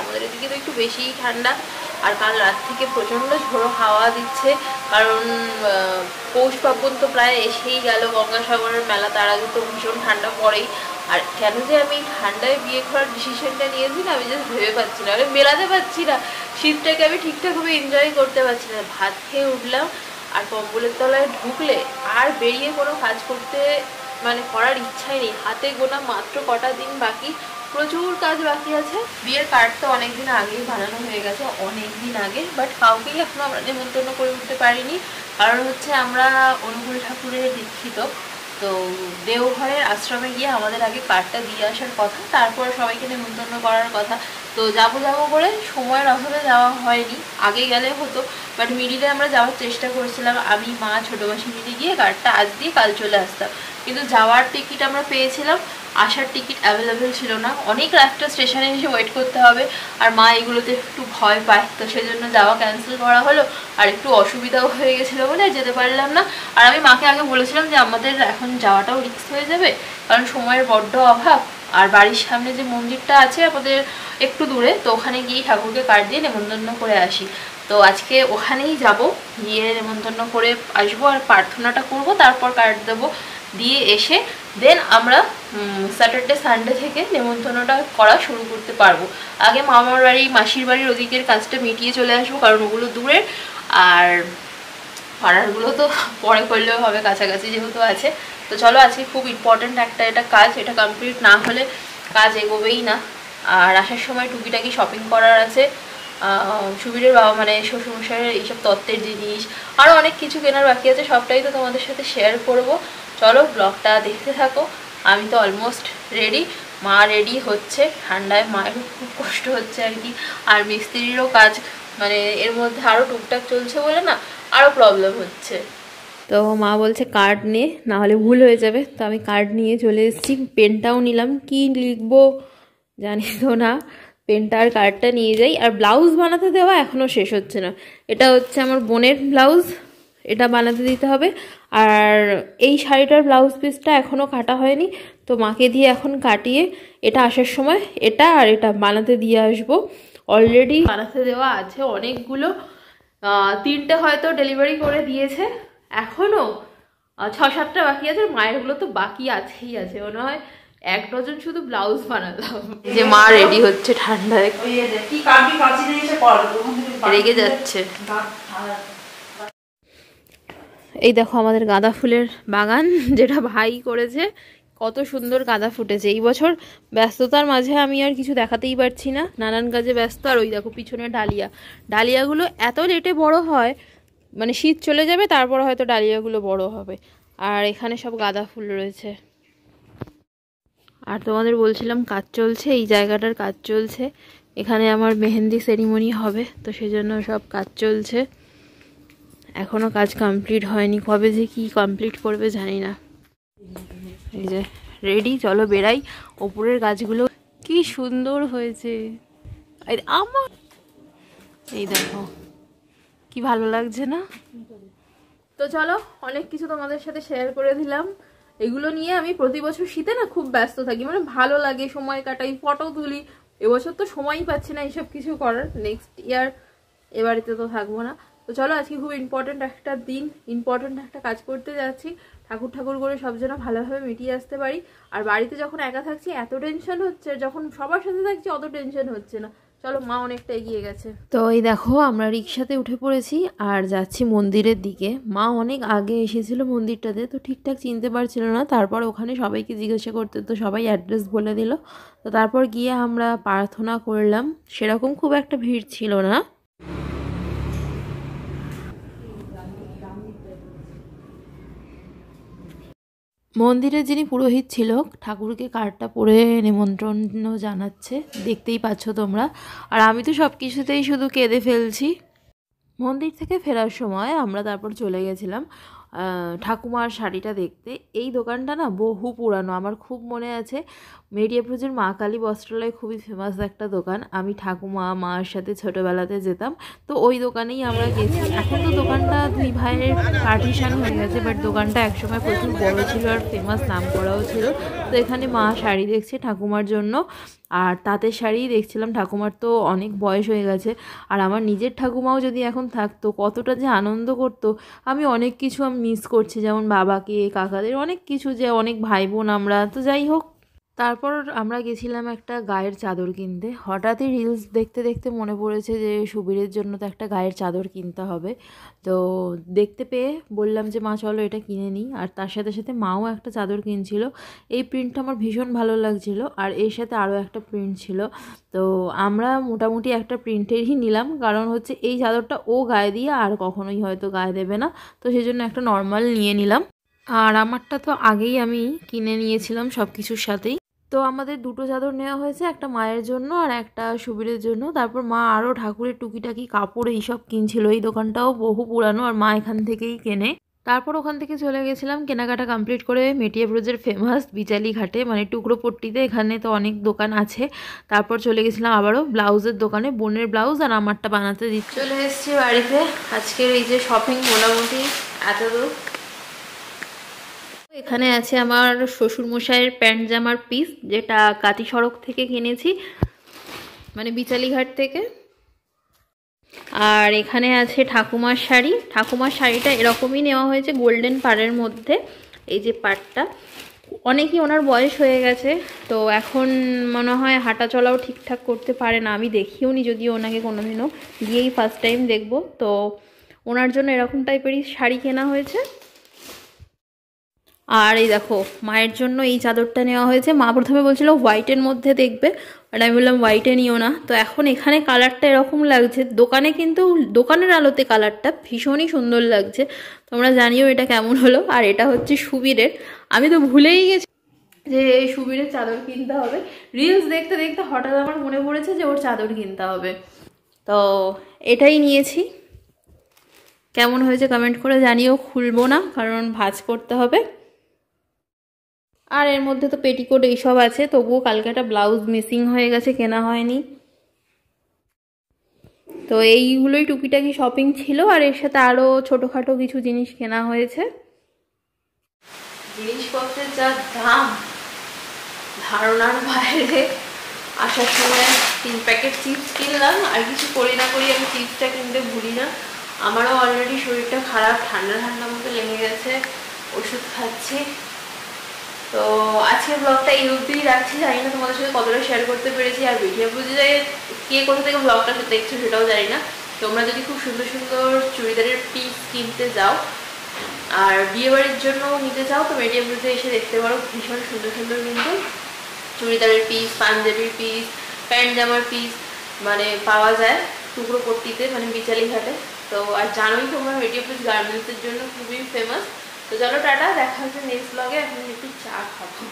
আমাদের এদিকে তো একটু বেশিই ঠান্ডা। আর কাল রাত থেকে প্রচণ্ড ঝোড়ো হাওয়া দিচ্ছে, কারণ পৌষ পার্বণ তো প্রায় এসেই গেল, গঙ্গাসাগরের মেলা, তার আগে তো ভীষণ ঠান্ডা পড়েই। আর কেন যে আমি ঠান্ডায় বিয়ে করার ডিসিশনটা নিয়েছি না, আমি জাস্ট ভেবে পাচ্ছি না, আমি মেলাতে পারছি না, শীতটাকে আমি ঠিকঠাকভাবে এনজয় করতে পারছি না। ভাত খেয়ে উঠলাম আর কম্বলের তলায় ঢুকলে আর বেরিয়ে কোনো কাজ করতে মানে করার ইচ্ছাই নেই। হাতে গোনা মাত্র কটা দিন বাকি, প্রচুর কাজ বাকি আছে। বিয়ের কার্ড তো অনেকদিন আগেই বানানো হয়ে গেছে, অনেক দিন আগে, বাট কাউকেই এখনো আমরা নেমন্তন্ন করে উঠতে পারিনি। কারণ হচ্ছে আমরা অনুকূল ঠাকুরের দীক্ষিত, তো দেওঘরের আশ্রমে গিয়ে আমাদের আগে কার্ডটা দিয়ে আসার কথা, তারপর সবাইকে নেমন্তন্ন করার কথা। তো যাবো করে সময়ের অভাবে যাওয়া হয়নি, আগে গেলে হতো, বাট মিডিলে আমরা যাওয়ার চেষ্টা করেছিলাম, আমি মা ছোটো মাসি মিলে গিয়ে কার্ডটা আজ দিয়ে কাল চলে আসতাম। কিন্তু যাওয়ার টিকিট আমরা পেয়েছিলাম, আসার টিকিট অ্যাভেলেবেল ছিল না, অনেক রাতটা স্টেশনে এসে ওয়েট করতে হবে, আর মা এগুলোতে একটু ভয় পায়, তো সেজন্য যাওয়া ক্যান্সেল করা হলো। আর একটু অসুবিধাও হয়ে গেছিলো বলে যেতে পারলাম না। আর আমি মাকে আগে বলেছিলাম যে আমাদের এখন যাওয়াটাও রিস্ক হয়ে যাবে, কারণ সময়ের বড্ড অভাব। আর বাড়ির সামনে যে মন্দিরটা আছে আমাদের একটু দূরে, তো ওখানে গিয়ে ঠাকুরকে কার্ড দিয়ে নেমন্তন্ন করে আসি। তো আজকে ওখানেই যাব, গিয়ে নেমন্তন্ন করে আসবো আর প্রার্থনাটা করব, তারপর কার্ড দেবো, দিয়ে এসে দেন আমরা স্যাটারডে সানডে থেকে নেমন্তন্নটা করা শুরু করতে পারবো। আগে মামার বাড়ি মাসির বাড়ির ওদিকের কাজটা মিটিয়ে চলে আসবো, কারণ ওগুলো দূরের, আর পাড়ারগুলো তো পরে করলেও হবে, কাছাকাছি যেহেতু আছে। তো চলো, আজকে খুব ইম্পর্ট্যান্ট একটা এটা কাজ, এটা কমপ্লিট না হলে কাজ এগোবেই না। আর আসার সময় টুকিটাকি শপিং করার আছে, সুবীরের বাবা মানে শ্বশুরমশাইয়ের এইসব তত্ত্বের জিনিস, আরও অনেক কিছু কেনার বাকি আছে, সবটাই তো তোমাদের সাথে শেয়ার করব। চলো ব্লগটা দেখতে থাকো। আমি তো অলমোস্ট রেডি, মা রেডি হচ্ছে, ঠান্ডায় মায়েরও খুব কষ্ট হচ্ছে আর কি, আর মিস্ত্রিরও কাজ মানে এর মধ্যে আরও টুকটাক চলছে বলে না আরও প্রবলেম হচ্ছে। তো মা বলছে কার্ড নে, না হলে ভুল হয়ে যাবে। তো আমি কার্ড নিয়ে চলে এসেছি, পেনটাও নিলাম, কি লিখবো জানি তো না, পেনটা আর কার্ডটা নিয়ে যাই। আর ব্লাউজ বানাতে দেওয়া এখনও শেষ হচ্ছে না, এটা হচ্ছে আমার বোনের ব্লাউজ, এটা বানাতে দিতে হবে। আর এই শাড়িটার ব্লাউজ পিসটা এখনও কাটা হয়নি, তো মাকে দিয়ে এখন কাটিয়ে এটা আসার সময় এটা আর এটা বানাতে দিয়ে আসবো। অলরেডি বানাতে দেওয়া আছে অনেকগুলো, 3টে হয়তো ডেলিভারি করে দিয়েছে, এখনও 6-7টা বাকি আছে। মায়েরগুলো তো বাকি আছেই আছে, মনে হয় 1 ডজন শুধু ব্লাউজ বানালাম। যে মা রেডি হচ্ছে ঠান্ডায়, রেগে যাচ্ছে। এই দেখো আমাদের গাঁদা ফুলের বাগান, যেটা ভাই করেছে, কত সুন্দর গাঁদা ফুটেছে। এই বছর ব্যস্ততার মাঝে আমি আর কিছু দেখাতেই পারছি না, নানান কাজে ব্যস্ত। আর ওই দেখো পিছনে ডালিয়াগুলো এত লেটে বড় হয়, মানে শীত চলে যাবে তারপর হয়তো ডালিয়াগুলো বড় হবে। আর এখানে সব গাঁদা ফুল রয়েছে। আর তোমাদের বলছিলাম কাজ চলছে, এই জায়গাটার কাজ চলছে, এখানে আমার মেহেন্দি সেরিমনি হবে, তো সেজন্য সব কাজ চলছে, এখনও কাজ কমপ্লিট হয়নি, কবে যে কি কমপ্লিট করবে জানি না। এই যে রেডি, চলো বেরাই। ওপরের গাছগুলো কি সুন্দর হয়েছে, আমার এই দেখো কি ভালো লাগছে না? তো চলো, অনেক কিছু তোমাদের সাথে শেয়ার করে দিলাম। এগুলো নিয়ে আমি প্রতি বছর শীতে না খুব ব্যস্ত থাকি, মানে ভালো লাগে, সময় কাটাই, ফটো তুলি। এবছর তো সময়ই পাচ্ছি না এইসব কিছু করার, নেক্সট ইয়ার এবারেতে তো থাকবো না। তো চলো, আজকে খুব ইম্পর্ট্যান্ট একটা দিন, ইম্পর্ট্যান্ট একটা কাজ করতে যাচ্ছি, ঠাকুর করে সব যেন ভালোভাবে মিটিয়ে আসতে পারি। আর বাড়িতে যখন একা থাকছি এত টেনশন হচ্ছে, যখন সবার সাথে থাকছি অত টেনশন হচ্ছে না। চলো, মা অনেকটা এগিয়ে গেছে। তো এই দেখো আমরা রিক্সাতে উঠে পড়েছি আর যাচ্ছি মন্দিরের দিকে। মা অনেক আগে এসেছিল মন্দিরটাতে, তো ঠিকঠাক চিনতে পারছিল না, তারপর ওখানে সবাইকে জিজ্ঞাসা করতে তো সবাই অ্যাড্রেস বলে দিল। তো তারপর গিয়ে আমরা প্রার্থনা করলাম, সেরকম খুব একটা ভিড় ছিল না। মন্দিরে যিনি পুরোহিত ছিল ঠাকুরকে কার্ডটা পড়ে নিমন্ত্রণ জানাচ্ছে, দেখতেই পাচ্ছ তোমরা। আর আমি তো সব কিছুতেই শুধু কেঁদে ফেলছি। মন্দির থেকে ফেরার সময় আমরা তারপর চলে গেছিলাম ঠাকুমার শাড়িটা দেখতে। এই দোকানটা না বহু পুরানো, আমার খুব মনে আছে, মেডিয়াপুরের মা কালী বস্ত্রালয় খুবই ফেমাস একটা দোকান। আমি ঠাকুমা মার সাথে ছোটোবেলাতে যেতাম, তো ওই দোকানেই আমরা গেছি। এখন তো দোকানটা 2 ভাইয়ের পার্টিশন হয়ে গেছে, বাট দোকানটা একসময় প্রচুর বড় ছিল আর ফেমাস, নাম করাও ছিল। তো এখানে মা শাড়ি দেখছে ঠাকুমার জন্য, আর তাঁতের শাড়ি দেখছিলাম। ঠাকুমার তো অনেক বয়স হয়ে গেছে, আর আমার নিজের ঠাকুমাও যদি এখন থাকতো কতটা যে আনন্দ করতো। আমি অনেক কিছু মিস করছি, যেমন বাবাকে, কাকাদের, অনেক কিছু, যে অনেক ভাই বোন আমরা। তো যাই হোক, তারপর আমরা গেছিলাম একটা গায়ের চাদর কিনতে। হঠাৎই রিলস দেখতে দেখতে মনে পড়েছে যে সুবীরের জন্য তো একটা গায়ের চাদর কিনতে হবে। তো দেখতে পেয়ে বললাম যে মা চলো এটা কিনে নিই, আর তার সাথে সাথে মাও একটা চাদর কিনছিল। এই প্রিন্টটা আমার ভীষণ ভালো লাগছিল, আর এর সাথে আরও একটা প্রিন্ট ছিল। তো আমরা মোটামুটি একটা প্রিন্টেরই নিলাম, কারণ হচ্ছে এই চাদরটা ও গায়ে দিয়ে আর কখনোই হয়তো গায়ে দেবে না, তো সেই জন্য একটা নর্মাল নিয়ে নিলাম। আর আমারটা তো আগেই আমি কিনে নিয়েছিলাম সব কিছুর সাথেই। তো আমাদের দুটো চাদর নেওয়া হয়েছে, একটা মায়ের জন্য আর একটা সুবীরের জন্য। তারপর মা আরও ঠাকুরের টুকিটাকি কাপড় এইসব কিনছিল। এই দোকানটাও বহু পুরানো, আর মা এখান থেকেই কেনে। তারপর ওখান থেকে চলে গেছিলাম কেনাকাটা কমপ্লিট করে মেটিয়াবুরুজের ফেমাস বিচালি ঘাটে, মানে টুকরোপট্টিতে। এখানে তো অনেক দোকান আছে। তারপর চলে গেছিলাম আবারও ব্লাউজের দোকানে, বোনের ব্লাউজ আর আমারটা বানাতে দিচ্ছি। চলে এসেছি বাড়িতে। আজকের এই যে শপিং মোটামুটি এতদূর। এখানে আছে আমার শ্বশুরমশাইয়ের প্যান্ট জামার পিস, যেটা কাতি সড়ক থেকে কিনেছি, মানে বিচালিঘাট থেকে। আর এখানে আছে ঠাকুমার শাড়ি। ঠাকুমার শাড়িটা এরকমই নেওয়া হয়েছে, গোল্ডেন পাড়ের মধ্যে। এই যে পাড়টা, অনেকই ওনার বয়স হয়ে গেছে, তো এখন মনে হয় হাঁটা চলাও ঠিকঠাক করতে পারে না। আমি দেখিও নি যদিও ওনাকে কোনোদিনও, গিয়েই ফার্স্ট টাইম দেখবো। তো ওনার জন্য এরকম টাইপেরই শাড়ি কেনা হয়েছে। আর এই দেখো, মায়ের জন্য এই চাদরটা নেওয়া হয়েছে। মা প্রথমে বলছিল হোয়াইটের মধ্যে দেখবে, আর আমি বললাম হোয়াইটে নিও না। তো এখন এখানে কালারটা এরকম লাগছে, দোকানে কিন্তু দোকানের আলোতে কালারটা ভীষণই সুন্দর লাগছে। তোমরা জানিও এটা কেমন হলো। আর এটা হচ্ছে সুবীরের। আমি তো ভুলেই গেছি যে এই সুবীরের চাদর কিনতে হবে। রিলস দেখতে দেখতে হঠাৎ আমার মনে পড়েছে যে ওর চাদর কিনতে হবে, তো এটাই নিয়েছি। কেমন হয়েছে কমেন্ট করে জানিও। খুলবো না, কারণ ভাঁজ করতে হবে। আর এর মধ্যে তো পেটিকোট এইসব আছে, তবুও কালকে একটা ব্লাউজ মিসিং হয়ে গেছে, কেনা হয়নি। তো এইগুলোই টুকিটাকি শপিং ছিল, আর এর সাথে আরও ছোটোখাটো কিছু জিনিস কেনা হয়েছে। জিনিসপত্রের যা দাম ধারণার বাইরে। আসার সময় 3 প্যাকেট চিপস কিনলাম, আর কিছু করি না করি আমি চিপসটা কিনতে ভুলি না। আমারও অলরেডি শরীরটা খারাপ, ঠান্ডা ঠান্ডা মতো লেগে গেছে, ওষুধ খাচ্ছি। তো আজকের ব্লগটা এই অবধিই রাখছি। জানি না তোমাদের সাথে কতটা শেয়ার করতে পেরেছি, আর ভিডিও বুঝে কে কোথা থেকে ব্লগটা দেখছো সেটাও জানি না। তোমরা যদি খুব সুন্দর সুন্দর চুড়িদারের পিস কিনতে যাও আর বিয়েবাড়ির জন্য নিতে চাও, তো মেডিয়াম বুঝে এসে দেখতে পারো। ভীষণ সুন্দর সুন্দর কিন্তু চুড়িদারের পিস, পাঞ্জাবির পিস, প্যান্ট জামার পিস মানে পাওয়া যায় টুকরোপট্টিতে, মানে বিচালি ঘাটে। তো আর জানোই তোমরা মেডিয়াম পিস গার্মেন্টসের জন্য খুবই ফেমাস। তো চলো টাটা, দেখা হচ্ছে নেক্সট ব্লগে। এখন একটু চা খাবো।